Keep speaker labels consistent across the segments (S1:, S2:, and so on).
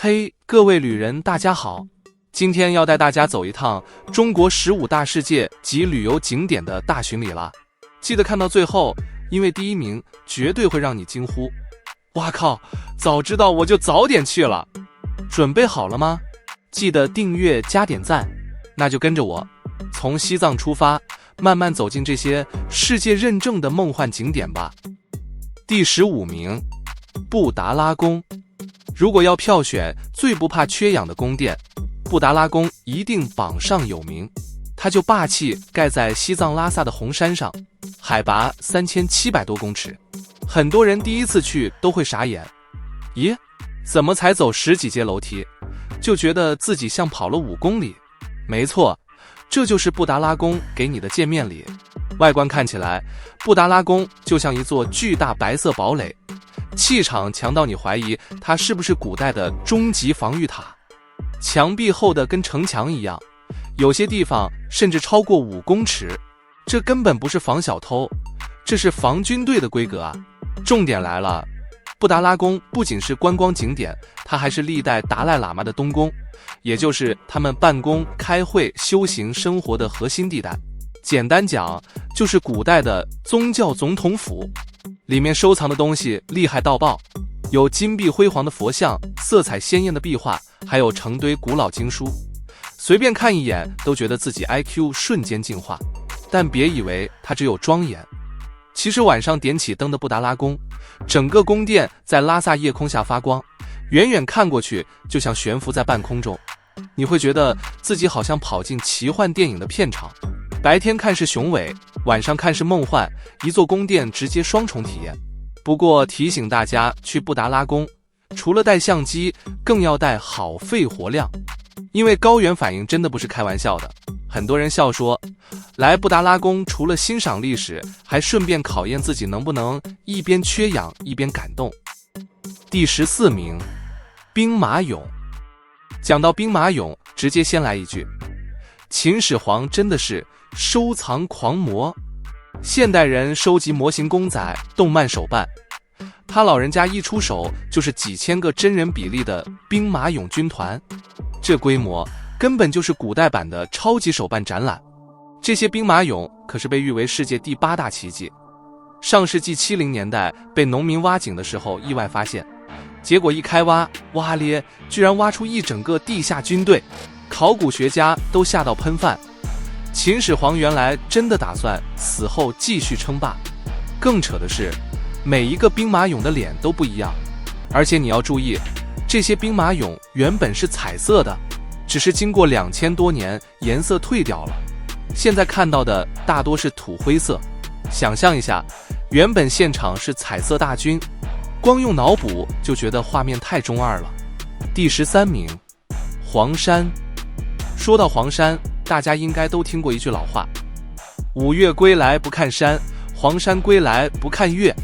S1: 嘿，各位旅人大家好，今天要带大家走一趟中国15大世界级旅游景点的大巡礼啦！记得看到最后，因为第一名绝对会让你惊呼，哇靠，早知道我就早点去了。准备好了吗？记得订阅加点赞，那就跟着我从西藏出发，慢慢走进这些世界认证的梦幻景点吧。第15名，布达拉宫。如果要票选最不怕缺氧的宫殿，布达拉宫一定榜上有名。它就霸气盖在西藏拉萨的红山上，海拔3700多公尺。很多人第一次去都会傻眼，咦，怎么才走10几阶楼梯，就觉得自己像跑了5公里？没错，这就是布达拉宫给你的见面礼。外观看起来，布达拉宫就像一座巨大白色堡垒，气场强到你怀疑它是不是古代的终极防御塔。墙壁厚的跟城墙一样，有些地方甚至超过5公尺。这根本不是防小偷，这是防军队的规格啊！重点来了，布达拉宫不仅是观光景点，它还是历代达赖喇嘛的东宫，也就是他们办公、开会、修行、生活的核心地带。简单讲，就是古代的宗教总统府。里面收藏的东西厉害到爆，有金碧辉煌的佛像、色彩鲜艳的壁画，还有成堆古老经书，随便看一眼都觉得自己 IQ 瞬间进化。但别以为它只有庄严，其实晚上点起灯的布达拉宫，整个宫殿在拉萨夜空下发光，远远看过去就像悬浮在半空中，你会觉得自己好像跑进奇幻电影的片场。白天看是雄伟，晚上看是梦幻，一座宫殿直接双重体验。不过提醒大家，去布达拉宫除了带相机，更要带好肺活量，因为高原反应真的不是开玩笑的。很多人笑说，来布达拉宫除了欣赏历史，还顺便考验自己能不能一边缺氧一边感动。第14名，兵马俑。讲到兵马俑，直接先来一句，秦始皇真的是收藏狂魔。现代人收集模型公仔、动漫手办，他老人家一出手就是几千个真人比例的兵马俑军团，这规模根本就是古代版的超级手办展览。这些兵马俑可是被誉为世界第8大奇迹。上世纪70年代被农民挖井的时候意外发现，结果一开挖，哇咧，居然挖出一整个地下军队，考古学家都吓到喷饭。秦始皇原来真的打算死后继续称霸。更扯的是，每一个兵马俑的脸都不一样，而且你要注意，这些兵马俑原本是彩色的，只是经过2000多年颜色褪掉了，现在看到的大多是土灰色。想象一下，原本现场是彩色大军，光用脑补就觉得画面太中二了。第13名，黄山。说到黄山，大家应该都听过一句老话，五岳归来不看山，黄山归来不看岳。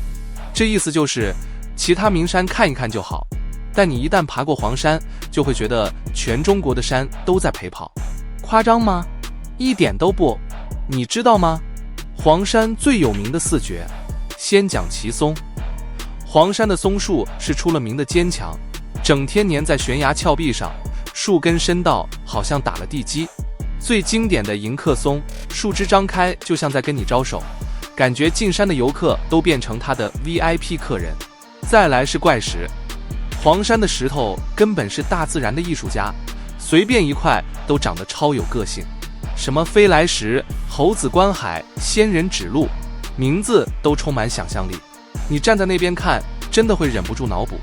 S1: 这意思就是其他名山看一看就好，但你一旦爬过黄山，就会觉得全中国的山都在陪跑。夸张吗？一点都不。你知道吗？黄山最有名的4绝，先讲奇松。黄山的松树是出了名的坚强，整天粘在悬崖峭壁上，树根深到好像打了地基。最经典的迎客松，树枝张开就像在跟你招手，感觉进山的游客都变成他的 VIP 客人。再来是怪石，黄山的石头根本是大自然的艺术家，随便一块都长得超有个性，什么飞来石、猴子观海、仙人指路，名字都充满想象力。你站在那边看，真的会忍不住脑补，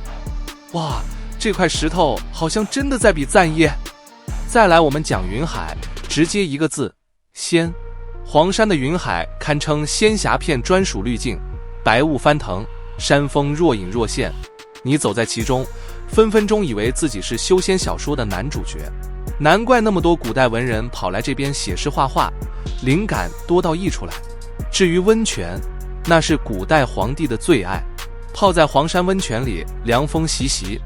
S1: 哇，这块石头好像真的在比赞耶。再来我们讲云海，直接一个字，仙。黄山的云海堪称仙侠片专属滤镜，白雾翻腾，山峰若隐若现，你走在其中，分分钟以为自己是修仙小说的男主角。难怪那么多古代文人跑来这边写诗画画，灵感多到溢出来。至于温泉，那是古代皇帝的最爱，泡在黄山温泉里，凉风习习，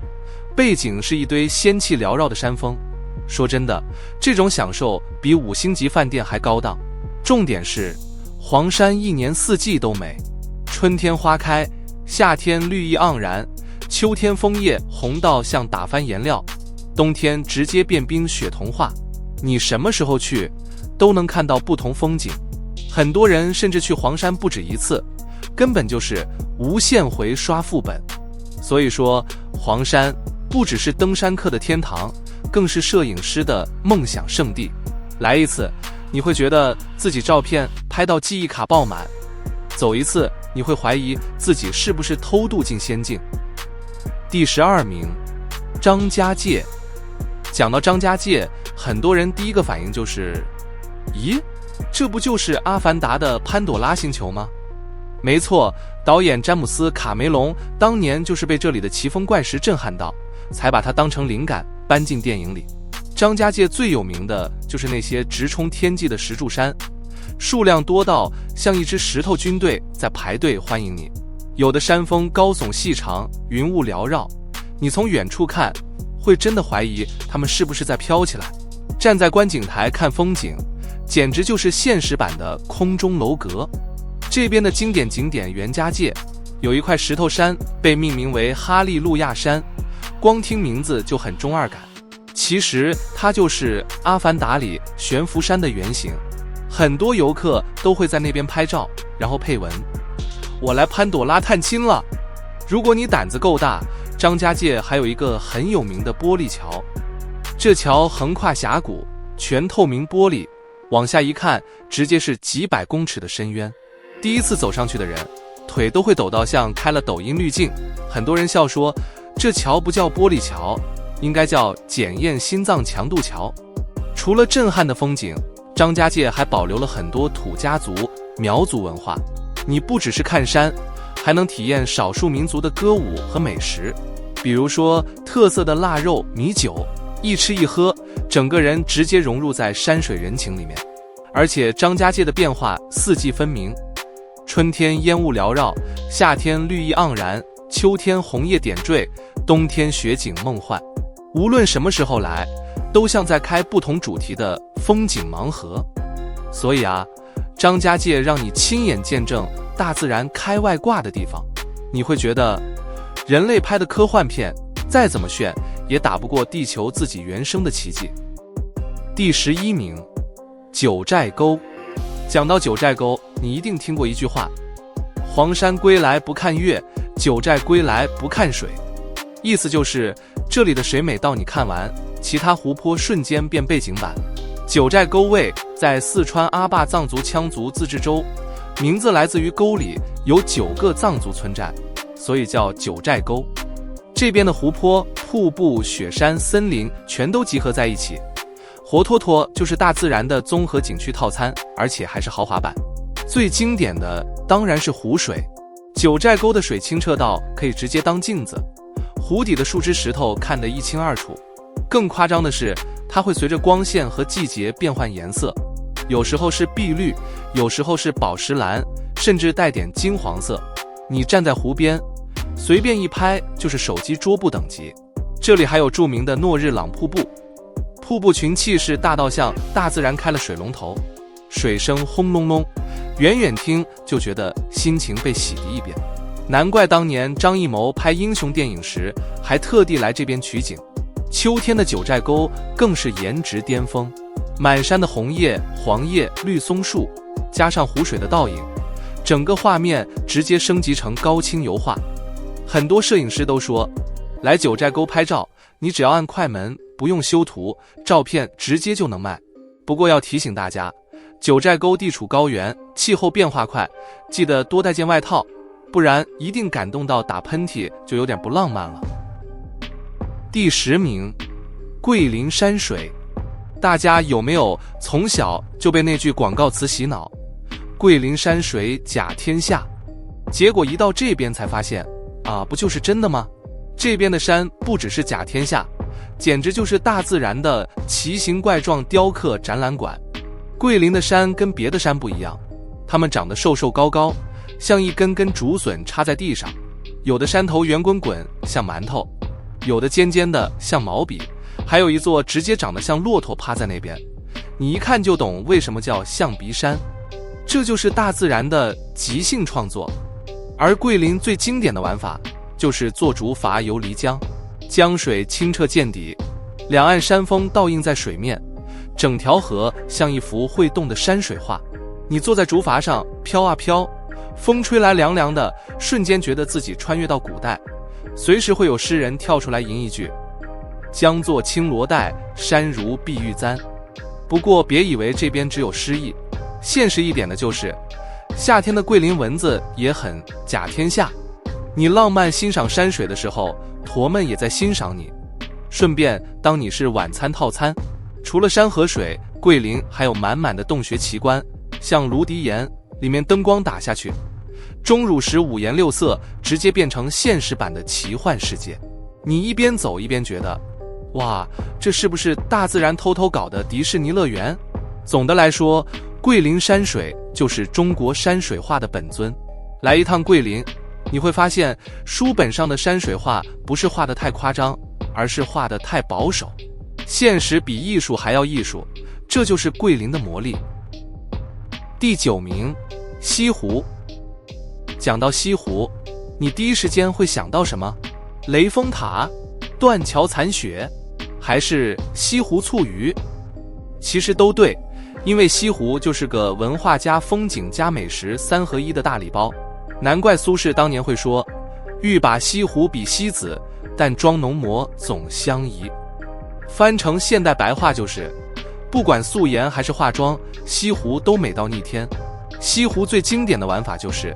S1: 背景是一堆仙气缭绕的山峰。说真的，这种享受比5星级饭店还高档。重点是，黄山一年4季都美，春天花开，夏天绿意盎然，秋天枫叶红到像打翻颜料，冬天直接变冰雪童话，你什么时候去都能看到不同风景。很多人甚至去黄山不止一次，根本就是无限回刷副本。所以说，黄山不只是登山客的天堂，更是摄影师的梦想圣地。来一次，你会觉得自己照片拍到记忆卡爆满；走一次，你会怀疑自己是不是偷渡进仙境。第12名，张家界。讲到张家界，很多人第一个反应就是，咦，这不就是《阿凡达》的潘朵拉星球吗？没错，导演詹姆斯·卡梅隆当年就是被这里的奇峰怪石震撼到，才把它当成灵感搬进电影里。张家界最有名的就是那些直冲天际的石柱山，数量多到像一支石头军队在排队欢迎你。有的山峰高耸细长，云雾缭绕，你从远处看会真的怀疑它们是不是在飘起来。站在观景台看风景，简直就是现实版的空中楼阁。这边的经典景点袁家界有一块石头山被命名为哈利路亚山，光听名字就很中二感。其实它就是《阿凡达》里悬浮山的原型，很多游客都会在那边拍照，然后配文：我来潘朵拉探亲了。如果你胆子够大，张家界还有一个很有名的玻璃桥，这桥横跨峡谷，全透明玻璃，往下一看，直接是几百公尺的深渊。第一次走上去的人，腿都会抖到像开了抖音滤镜。很多人笑说，这桥不叫玻璃桥，应该叫检验心脏强度桥。除了震撼的风景，张家界还保留了很多土家族、苗族文化。你不只是看山，还能体验少数民族的歌舞和美食，比如说特色的腊肉、米酒，一吃一喝，整个人直接融入在山水人情里面。而且张家界的变化四季分明，春天烟雾缭绕，夏天绿意盎然，秋天红叶点缀，冬天雪景梦幻。无论什么时候来，都像在开不同主题的风景盲盒。所以啊，张家界让你亲眼见证大自然开外挂的地方，你会觉得人类拍的科幻片再怎么炫，也打不过地球自己原生的奇迹。第11名，九寨沟。讲到九寨沟，你一定听过一句话：黄山归来不看月，九寨归来不看水。意思就是这里的水美到你看完，其他湖泊瞬间变背景板。九寨沟位在四川阿坝藏族羌族自治州，名字来自于沟里有9个藏族村寨，所以叫九寨沟。这边的湖泊、瀑布、雪山、森林全都集合在一起，活脱脱就是大自然的综合景区套餐，而且还是豪华版。最经典的当然是湖水，九寨沟的水清澈到可以直接当镜子，湖底的树枝石头看得一清二楚。更夸张的是，它会随着光线和季节变换颜色，有时候是碧绿，有时候是宝石蓝，甚至带点金黄色。你站在湖边，随便一拍就是手机桌布等级。这里还有著名的诺日朗瀑布，瀑布群气势大到像大自然开了水龙头，水声轰隆隆，远远听就觉得心情被洗涤一遍。难怪当年张艺谋拍英雄电影时还特地来这边取景。秋天的九寨沟更是颜值巅峰，满山的红叶、黄叶、绿松树，加上湖水的倒影，整个画面直接升级成高清油画。很多摄影师都说，来九寨沟拍照，你只要按快门，不用修图，照片直接就能卖。不过要提醒大家，九寨沟地处高原，气候变化快，记得多带件外套，不然一定感动到打喷嚏就有点不浪漫了。第10名，桂林山水。大家有没有从小就被那句广告词洗脑，桂林山水甲天下？结果一到这边才发现，啊，不就是真的吗？这边的山不只是甲天下，简直就是大自然的奇形怪状雕刻展览馆。桂林的山跟别的山不一样，它们长得瘦瘦高高，像一根根竹笋插在地上，有的山头圆滚滚像馒头，有的尖尖的像毛笔，还有一座直接长得像骆驼趴在那边，你一看就懂为什么叫象鼻山。这就是大自然的即兴创作。而桂林最经典的玩法就是做竹筏游漓江，江水清澈见底，两岸山峰倒映在水面，整条河像一幅会动的山水画。你坐在竹筏上飘啊飘，风吹来凉凉的，瞬间觉得自己穿越到古代。随时会有诗人跳出来吟一句：江作青罗带，山如碧玉簪。不过别以为这边只有诗意，现实一点的就是夏天的桂林蚊子也很甲天下。你浪漫欣赏山水的时候，驼们也在欣赏你。顺便当你是晚餐套餐。除了山和水，桂林还有满满的洞穴奇观，像芦笛岩，里面灯光打下去，钟乳石五颜六色，直接变成现实版的奇幻世界。你一边走一边觉得，哇，这是不是大自然偷偷搞的迪士尼乐园？总的来说，桂林山水就是中国山水画的本尊。来一趟桂林，你会发现书本上的山水画不是画得太夸张，而是画得太保守。现实比艺术还要艺术，这就是桂林的魔力。第9名，西湖。讲到西湖，你第一时间会想到什么？雷峰塔、断桥残雪，还是西湖醋鱼？其实都对，因为西湖就是个文化加风景加美食3合1的大礼包。难怪苏轼当年会说：欲把西湖比西子，但装浓抹总相宜。翻成现代白话就是，不管素颜还是化妆，西湖都美到逆天。西湖最经典的玩法就是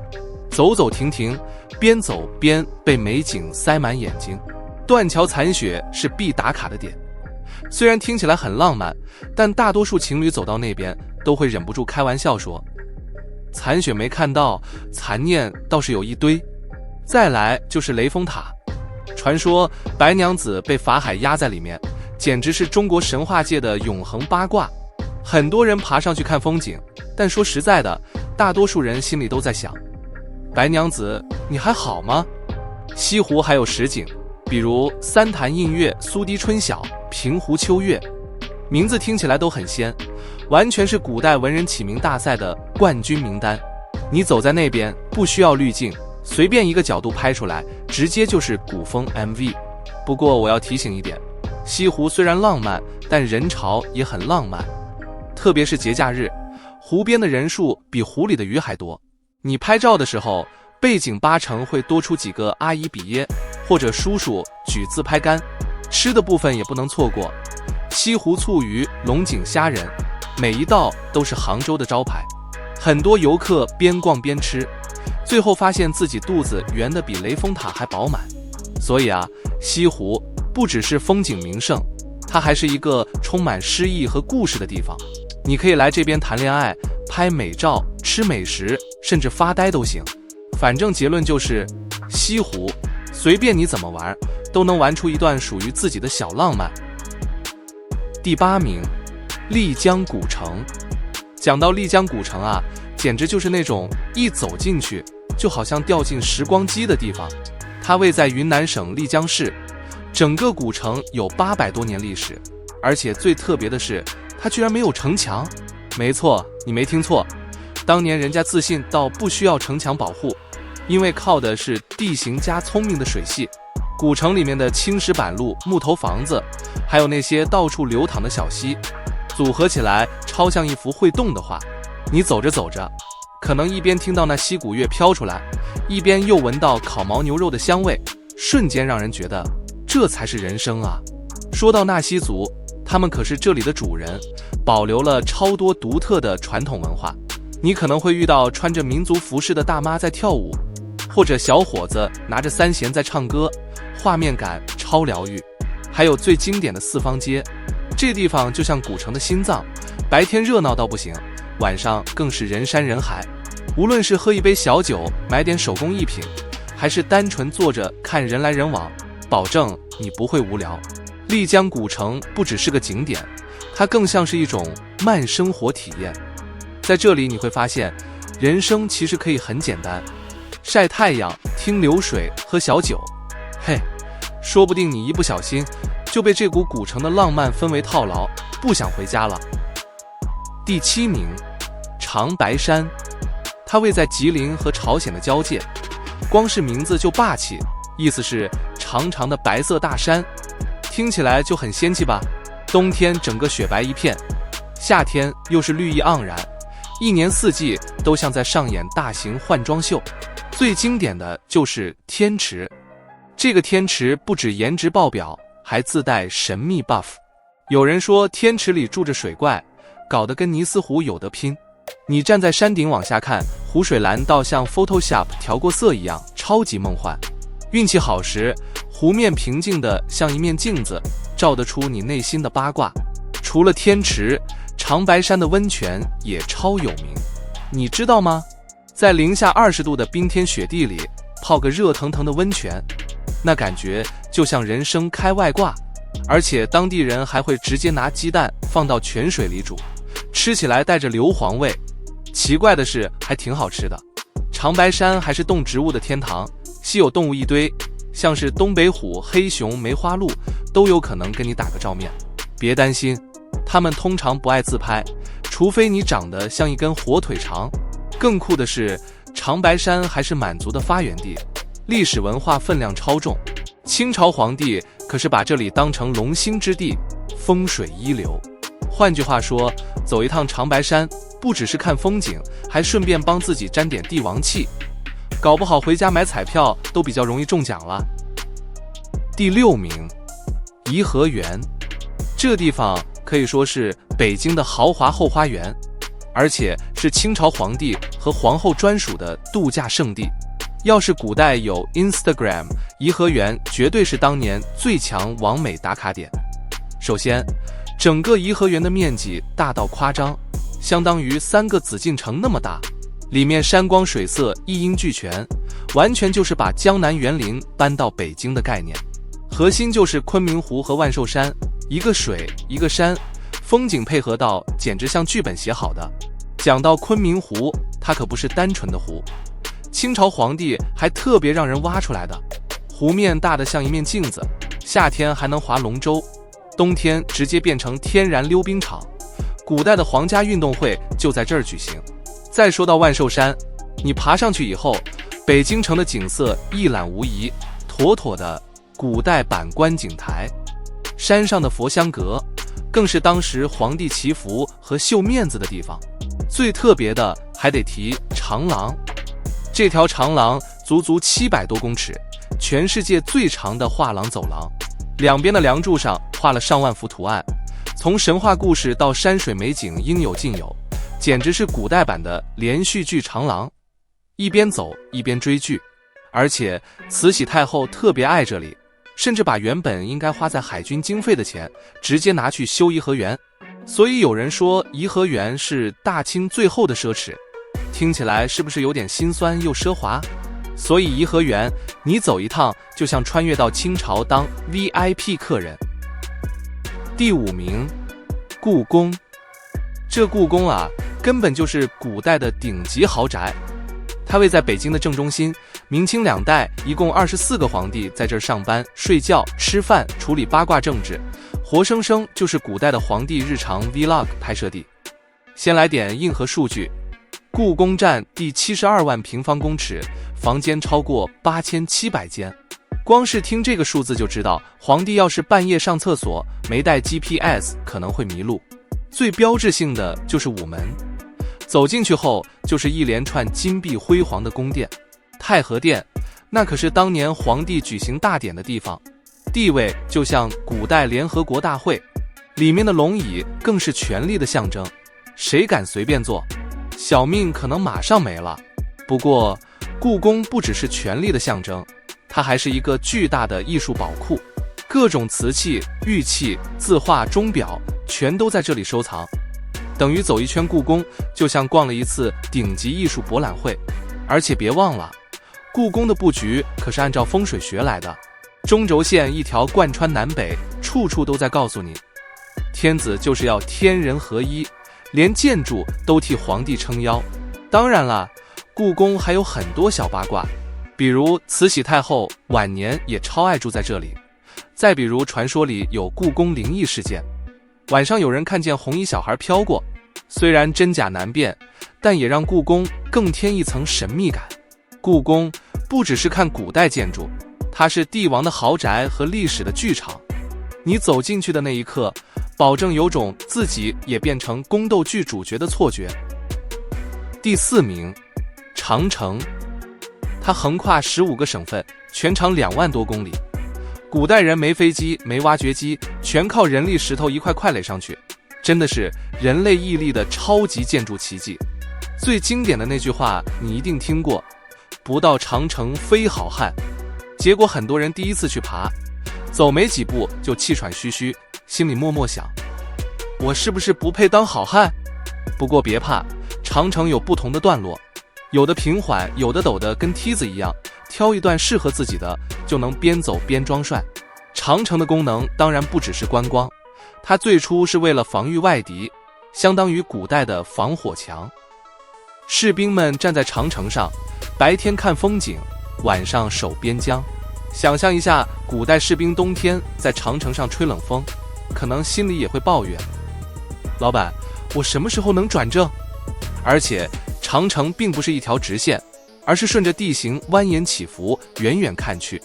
S1: 走走停停，边走边被美景塞满眼睛。断桥残雪是必打卡的点。虽然听起来很浪漫，但大多数情侣走到那边都会忍不住开玩笑说，残雪没看到，残念倒是有一堆。再来就是雷峰塔，传说白娘子被法海压在里面，简直是中国神话界的永恒八卦。很多人爬上去看风景，但说实在的，大多数人心里都在想，白娘子你还好吗？西湖还有实景，比如三潭印月、苏堤春晓、平湖秋月，名字听起来都很仙，完全是古代文人起名大赛的冠军名单。你走在那边不需要滤镜，随便一个角度拍出来，直接就是古风 MV。 不过我要提醒一点，西湖虽然浪漫，但人潮也很浪漫，特别是节假日，湖边的人数比湖里的鱼还多。你拍照的时候，背景80%会多出几个阿姨比耶，或者叔叔举自拍杆。吃的部分也不能错过，西湖醋鱼、龙井虾仁，每一道都是杭州的招牌。很多游客边逛边吃，最后发现自己肚子圆得比雷峰塔还饱满。所以啊，西湖不只是风景名胜，它还是一个充满诗意和故事的地方。你可以来这边谈恋爱、拍美照、吃美食，甚至发呆都行。反正结论就是，西湖随便你怎么玩，都能玩出一段属于自己的小浪漫。第8名，丽江古城。讲到丽江古城啊，简直就是那种一走进去就好像掉进时光机的地方。它位在云南省丽江市，整个古城有800多年历史，而且最特别的是，它居然没有城墙。没错，你没听错，当年人家自信到不需要城墙保护，因为靠的是地形加聪明的水系。古城里面的青石板路、木头房子，还有那些到处流淌的小溪，组合起来超像一幅会动的画。你走着走着，可能一边听到那溪谷乐飘出来，一边又闻到烤牦牛肉的香味，瞬间让人觉得这才是人生啊。说到纳西族，他们可是这里的主人，保留了超多独特的传统文化。你可能会遇到穿着民族服饰的大妈在跳舞，或者小伙子拿着3弦在唱歌，画面感超疗愈。还有最经典的四方街，这地方就像古城的心脏，白天热闹到不行，晚上更是人山人海。无论是喝一杯小酒，买点手工艺品，还是单纯坐着看人来人往，保证你不会无聊。丽江古城不只是个景点，它更像是一种慢生活体验。在这里你会发现，人生其实可以很简单，晒太阳、听流水、喝小酒。嘿，说不定你一不小心就被这股古城的浪漫氛围套牢，不想回家了。第7名，长白山。它位在吉林和朝鲜的交界，光是名字就霸气，意思是长长的白色大山。听起来就很仙气吧？冬天整个雪白一片，夏天又是绿意盎然，一年四季都像在上演大型换装秀。最经典的就是天池，这个天池不止颜值爆表，还自带神秘 buff。 有人说天池里住着水怪，搞得跟尼斯湖有得拼。你站在山顶往下看，湖水蓝到像 Photoshop 调过色一样，超级梦幻。运气好时，湖面平静的像一面镜子，照得出你内心的八卦。除了天池，长白山的温泉也超有名，你知道吗？在零下20度的冰天雪地里泡个热腾腾的温泉，那感觉就像人生开外挂。而且当地人还会直接拿鸡蛋放到泉水里煮，吃起来带着硫磺味。奇怪的是还挺好吃的。长白山还是动植物的天堂，稀有动物一堆，像是东北虎、黑熊、梅花鹿都有可能跟你打个照面。别担心，它们通常不爱自拍，除非你长得像一根火腿肠。更酷的是，长白山还是满族的发源地，历史文化分量超重。清朝皇帝可是把这里当成龙兴之地，风水一流。换句话说，走一趟长白山，不只是看风景，还顺便帮自己沾点帝王气，搞不好回家买彩票都比较容易中奖了。第6名，颐和园。这地方可以说是北京的豪华后花园，而且是清朝皇帝和皇后专属的度假胜地。要是古代有 Instagram， 颐和园绝对是当年最强网美打卡点。首先，整个颐和园的面积大到夸张，相当于3个紫禁城那么大，里面山光水色一应俱全，完全就是把江南园林搬到北京的概念。核心就是昆明湖和万寿山，一个水一个山，风景配合到简直像剧本写好的。讲到昆明湖，它可不是单纯的湖，清朝皇帝还特别让人挖出来的。湖面大得像一面镜子，夏天还能划龙舟，冬天直接变成天然溜冰场。古代的皇家运动会就在这儿举行。再说到万寿山，你爬上去以后，北京城的景色一览无遗，妥妥的古代版观景台。山上的佛香阁更是当时皇帝祈福和秀面子的地方。最特别的还得提长廊，这条长廊足足700多公尺，全世界最长的画廊走廊，两边的梁柱上画了上万幅图案，从神话故事到山水美景应有尽有，简直是古代版的连续剧长廊，一边走一边追剧。而且慈禧太后特别爱这里，甚至把原本应该花在海军经费的钱直接拿去修颐和园。所以有人说颐和园是大清最后的奢侈，听起来是不是有点心酸又奢华？所以颐和园你走一趟就像穿越到清朝当 VIP 客人。第5名，故宫。这故宫啊，根本就是古代的顶级豪宅。它位在北京的正中心，明清2代一共24个皇帝在这儿上班、睡觉、吃饭、处理八卦政治，活生生就是古代的皇帝日常 Vlog 拍摄地。先来点硬核数据，故宫占地72万平方公尺，房间超过8700间。光是听这个数字就知道，皇帝要是半夜上厕所没带 GPS 可能会迷路。最标志性的就是午门，走进去后就是一连串金碧辉煌的宫殿。太和殿那可是当年皇帝举行大典的地方，地位就像古代联合国大会，里面的龙椅更是权力的象征，谁敢随便坐，小命可能马上没了。不过故宫不只是权力的象征，它还是一个巨大的艺术宝库，各种瓷器、玉器、字画、钟表全都在这里收藏。等于走一圈故宫就像逛了一次顶级艺术博览会。而且别忘了，故宫的布局可是按照风水学来的，中轴线一条贯穿南北，处处都在告诉你，天子就是要天人合一，连建筑都替皇帝撑腰。当然了，故宫还有很多小八卦，比如慈禧太后晚年也超爱住在这里，再比如传说里有故宫灵异事件，晚上有人看见红衣小孩飘过，虽然真假难辨，但也让故宫更添一层神秘感。故宫不只是看古代建筑，它是帝王的豪宅和历史的剧场。你走进去的那一刻，保证有种自己也变成宫斗剧主角的错觉。第4名，长城。它横跨15个省份，全长2万多公里。古代人没飞机，没挖掘机，全靠人力石头一块块垒上去，真的是人类毅力的超级建筑奇迹。最经典的那句话你一定听过，不到长城非好汉。结果很多人第一次去爬，走没几步就气喘吁吁，心里默默想，我是不是不配当好汉？不过别怕，长城有不同的段落，有的平缓，有的陡的跟梯子一样，挑一段适合自己的，就能边走边装帅。长城的功能当然不只是观光，它最初是为了防御外敌，相当于古代的防火墙。士兵们站在长城上，白天看风景，晚上守边疆。想象一下，古代士兵冬天在长城上吹冷风，可能心里也会抱怨，老板，我什么时候能转正？而且长城并不是一条直线，而是顺着地形蜿蜒起伏，远远看去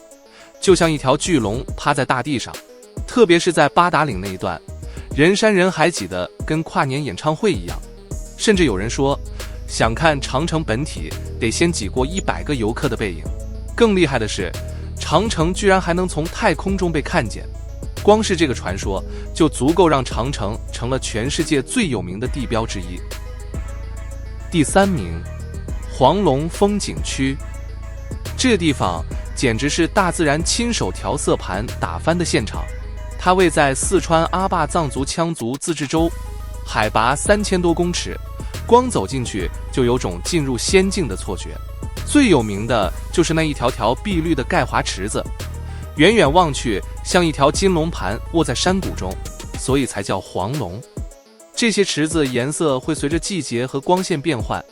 S1: 就像一条巨龙趴在大地上。特别是在八达岭那一段，人山人海挤得跟跨年演唱会一样，甚至有人说想看长城本体得先挤过100个游客的背影。更厉害的是，长城居然还能从太空中被看见，光是这个传说就足够让长城成了全世界最有名的地标之一。第3名，黄龙风景区。这地方简直是大自然亲手调色盘打翻的现场。它位在四川阿坝藏族羌族自治州，海拔3000多公尺，光走进去就有种进入仙境的错觉。最有名的就是那一条条碧绿的钙华池子，远远望去像一条金龙盘卧在山谷中，所以才叫黄龙。这些池子颜色会随着季节和光线变换，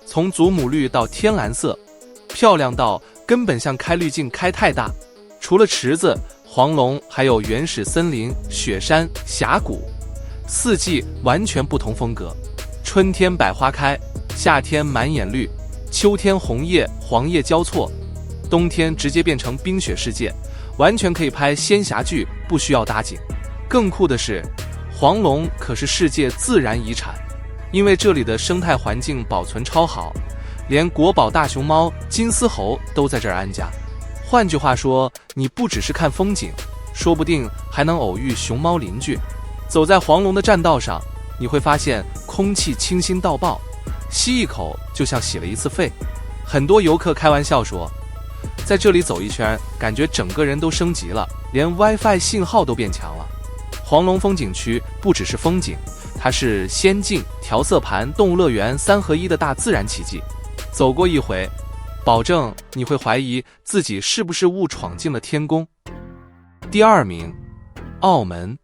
S1: 从祖母绿到天蓝色，漂亮到根本像开滤镜开太大。除了池子，黄龙还有原始森林、雪山、峡谷，四季完全不同风格。春天百花开，夏天满眼绿，秋天红叶黄叶交错，冬天直接变成冰雪世界，完全可以拍仙侠剧，不需要搭景。更酷的是，黄龙可是世界自然遗产，因为这里的生态环境保存超好，连国宝大熊猫金丝猴都在这儿安家。换句话说，你不只是看风景，说不定还能偶遇熊猫邻居。走在黄龙的栈道上，你会发现空气清新到爆，吸一口就像洗了一次肺。很多游客开玩笑说，在这里走一圈，感觉整个人都升级了，连 WiFi 信号都变强了。黄龙风景区不只是风景，它是仙境、调色盘、动物乐园3合1的大自然奇迹。走过一回，保证你会怀疑自己是不是误闯进了天宫。第2名，澳门。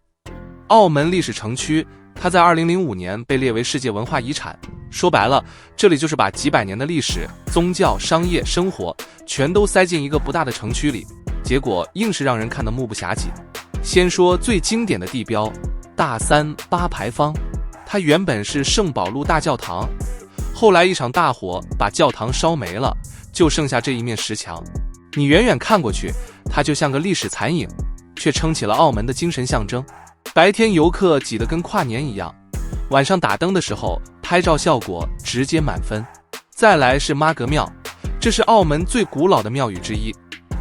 S1: 澳门历史城区，它在2005年被列为世界文化遗产。说白了，这里就是把几百年的历史、宗教、商业、生活全都塞进一个不大的城区里，结果硬是让人看得目不暇接。先说最经典的地标，大三八牌坊。它原本是圣保禄大教堂，后来一场大火把教堂烧没了，就剩下这一面石墙。你远远看过去，它就像个历史残影，却撑起了澳门的精神象征。白天游客挤得跟跨年一样，晚上打灯的时候，拍照效果直接满分。再来是妈阁庙，这是澳门最古老的庙宇之一。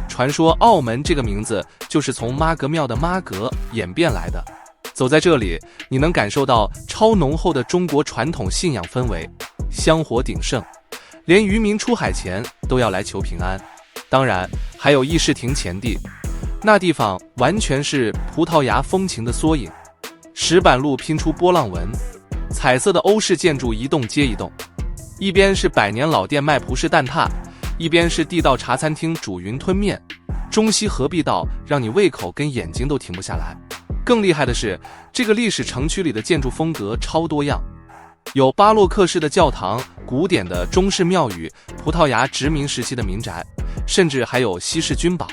S1: 传说澳门这个名字就是从妈阁庙的妈阁演变来的。走在这里，你能感受到超浓厚的中国传统信仰氛围，香火鼎盛，连渔民出海前都要来求平安。当然还有议事亭前地，那地方完全是葡萄牙风情的缩影，石板路拼出波浪纹，彩色的欧式建筑一栋接一栋，一边是百年老店卖葡式蛋挞，一边是地道茶餐厅煮云吞面，中西合璧到让你胃口跟眼睛都停不下来。更厉害的是，这个历史城区里的建筑风格超多样，有巴洛克式的教堂、古典的中式庙宇、葡萄牙殖民时期的民宅，甚至还有西式军堡。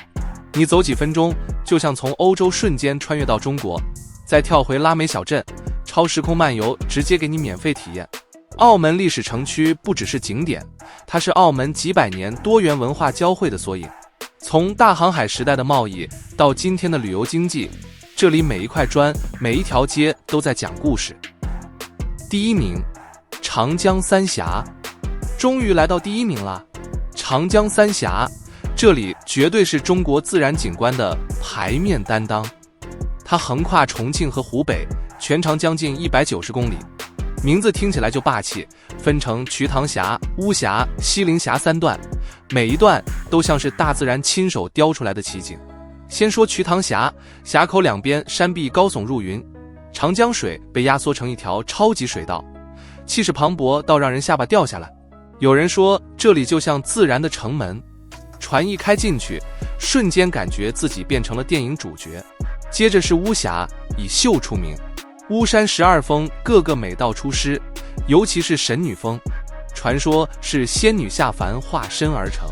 S1: 你走几分钟，就像从欧洲瞬间穿越到中国。再跳回拉美小镇，超时空漫游直接给你免费体验。澳门历史城区不只是景点，它是澳门几百年多元文化交汇的缩影。从大航海时代的贸易到今天的旅游经济，这里每一块砖，每一条街都在讲故事。第一名，长江三峡。终于来到第一名了，长江三峡，这里绝对是中国自然景观的牌面担当。它横跨重庆和湖北，全长将近190公里，名字听起来就霸气，分成瞿塘峡、巫峡、西陵峡3段，每一段都像是大自然亲手雕出来的奇景。先说瞿塘峡，峡口两边山壁高耸入云，长江水被压缩成一条超级水道，气势磅礴到让人下巴掉下来。有人说这里就像自然的城门，船一开进去，瞬间感觉自己变成了电影主角。接着是巫峡，以秀出名，巫山12峰个个美到出师，尤其是神女峰，传说是仙女下凡化身而成。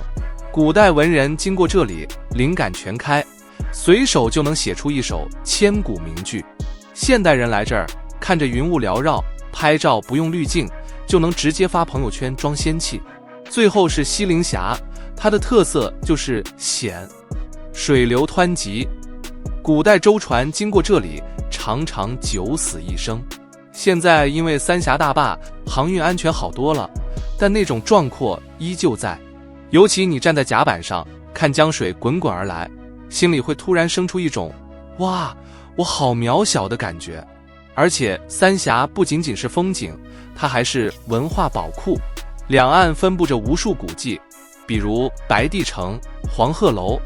S1: 古代文人经过这里，灵感全开，随手就能写出一首千古名句。现代人来这儿，看着云雾缭绕，拍照不用滤镜，就能直接发朋友圈装仙气。最后是西陵峡，它的特色就是险，水流湍急，古代舟船经过这里常常九死一生。现在因为三峡大坝，航运安全好多了，但那种壮阔依旧在。尤其你站在甲板上，看江水滚滚而来，心里会突然生出一种哇，我好渺小的感觉。而且三峡不仅仅是风景，它还是文化宝库，两岸分布着无数古迹，比如白帝城、黄鹤楼，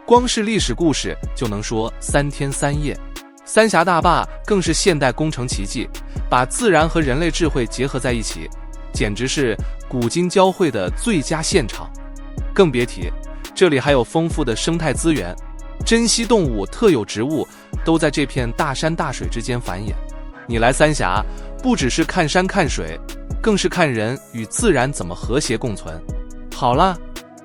S1: 光是历史故事就能说3天3夜。三峡大坝更是现代工程奇迹，把自然和人类智慧结合在一起，简直是古今交汇的最佳现场。更别提这里还有丰富的生态资源，珍稀动物、特有植物都在这片大山大水之间繁衍。你来三峡，不只是看山看水，更是看人与自然怎么和谐共存。好了，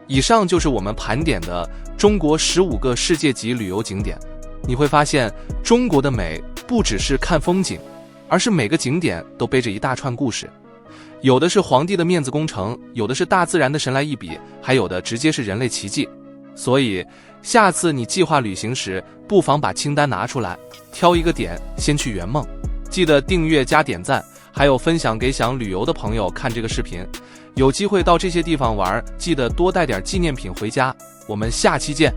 S1: 以上就是我们盘点的中国15个世界级旅游景点。你会发现，中国的美不只是看风景，而是每个景点都背着一大串故事。有的是皇帝的面子工程，有的是大自然的神来一笔，还有的直接是人类奇迹。所以下次你计划旅行时，不妨把清单拿出来，挑一个点先去圆梦。记得订阅加点赞，还有分享给想旅游的朋友看这个视频。有机会到这些地方玩，记得多带点纪念品回家。我们下期见。